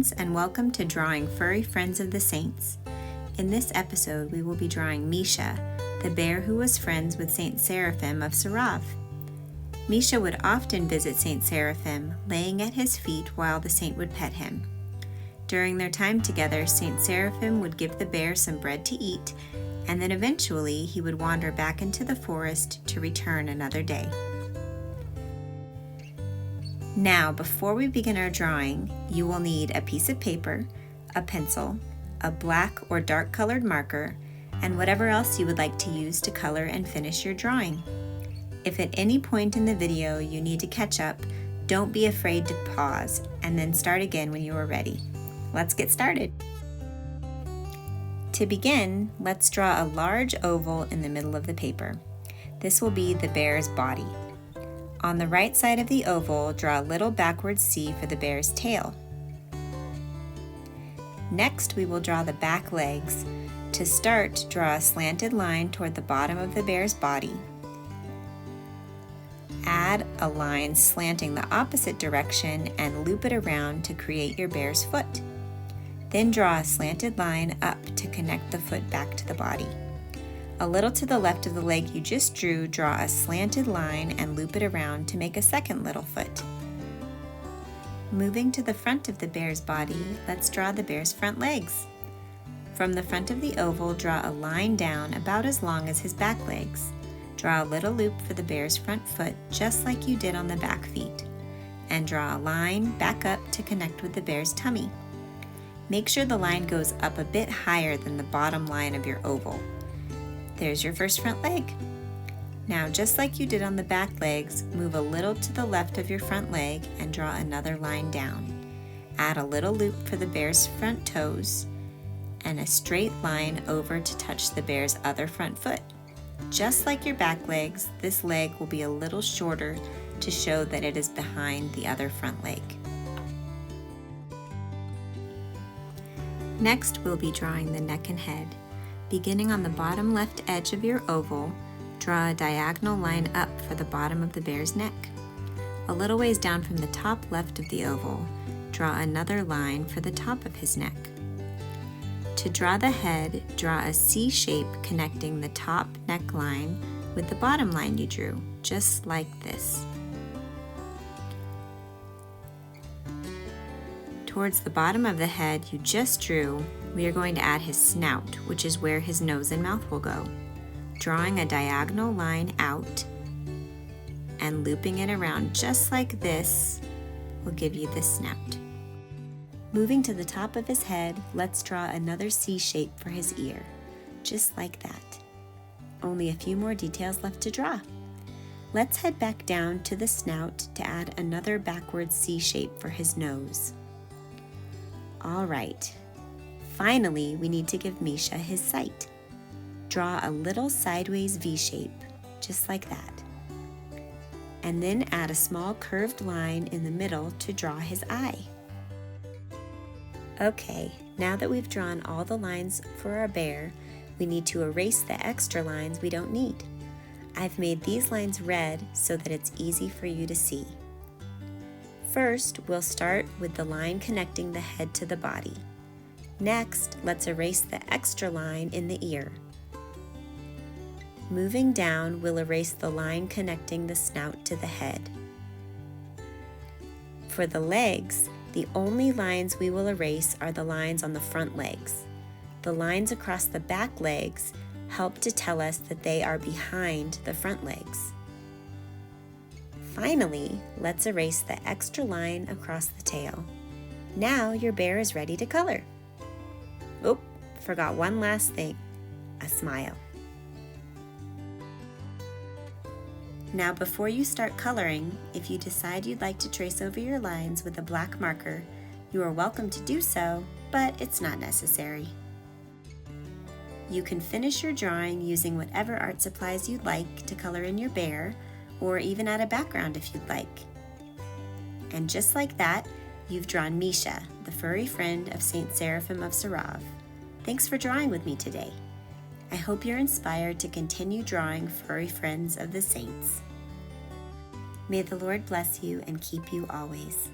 friends, and welcome to Drawing Furry Friends of the Saints. In this episode, we will be drawing Misha, the bear who was friends with Saint Seraphim of Sarov. Misha would often visit Saint Seraphim, laying at his feet while the saint would pet him. During their time together, Saint Seraphim would give the bear some bread to eat, and then eventually he would wander back into the forest to return another day. Now, before we begin our drawing, you will need a piece of paper, a pencil, a black or dark colored marker, and whatever else you would like to use to color and finish your drawing. If at any point in the video you need to catch up, don't be afraid to pause and then start again when you are ready. Let's get started. To begin, let's draw a large oval in the middle of the paper. This will be the bear's body. On the right side of the oval, draw a little backward C for the bear's tail. Next, we will draw the back legs. To start, draw a slanted line toward the bottom of the bear's body. Add a line slanting the opposite direction and loop it around to create your bear's foot. Then draw a slanted line up to connect the foot back to the body. A little to the left of the leg you just drew, draw a slanted line and loop it around to make a second little foot. Moving to the front of the bear's body, let's draw the bear's front legs. From the front of the oval, draw a line down about as long as his back legs. Draw a little loop for the bear's front foot, just like you did on the back feet. And draw a line back up to connect with the bear's tummy. Make sure the line goes up a bit higher than the bottom line of your oval. There's your first front leg. Now, just like you did on the back legs, move a little to the left of your front leg and draw another line down. Add a little loop for the bear's front toes and a straight line over to touch the bear's other front foot. Just like your back legs, this leg will be a little shorter to show that it is behind the other front leg. Next, we'll be drawing the neck and head. Beginning on the bottom left edge of your oval, draw a diagonal line up for the bottom of the bear's neck. A little ways down from the top left of the oval, draw another line for the top of his neck. To draw the head, draw a C shape connecting the top neckline with the bottom line you drew, just like this. Towards the bottom of the head you just drew, we are going to add his snout, which is where his nose and mouth will go. Drawing a diagonal line out and looping it around just like this will give you the snout. Moving to the top of his head, let's draw another C shape for his ear, just like that. Only a few more details left to draw. Let's head back down to the snout to add another backward C shape for his nose. All right, finally we need to give Misha his sight. Draw a little sideways V shape, just like that. And then add a small curved line in the middle to draw his eye. Okay, now that we've drawn all the lines for our bear, we need to erase the extra lines we don't need. I've made these lines red so that it's easy for you to see. First, we'll start with the line connecting the head to the body. Next, let's erase the extra line in the ear. Moving down, we'll erase the line connecting the snout to the head. For the legs, the only lines we will erase are the lines on the front legs. The lines across the back legs help to tell us that they are behind the front legs. Finally, let's erase the extra line across the tail. Now your bear is ready to color. Oh, forgot one last thing, a smile. Now before you start coloring, if you decide you'd like to trace over your lines with a black marker, you are welcome to do so, but it's not necessary. You can finish your drawing using whatever art supplies you'd like to color in your bear, or even add a background if you'd like. And just like that, you've drawn Misha, the furry friend of Saint Seraphim of Sarov. Thanks for drawing with me today. I hope you're inspired to continue drawing furry friends of the saints. May the Lord bless you and keep you always.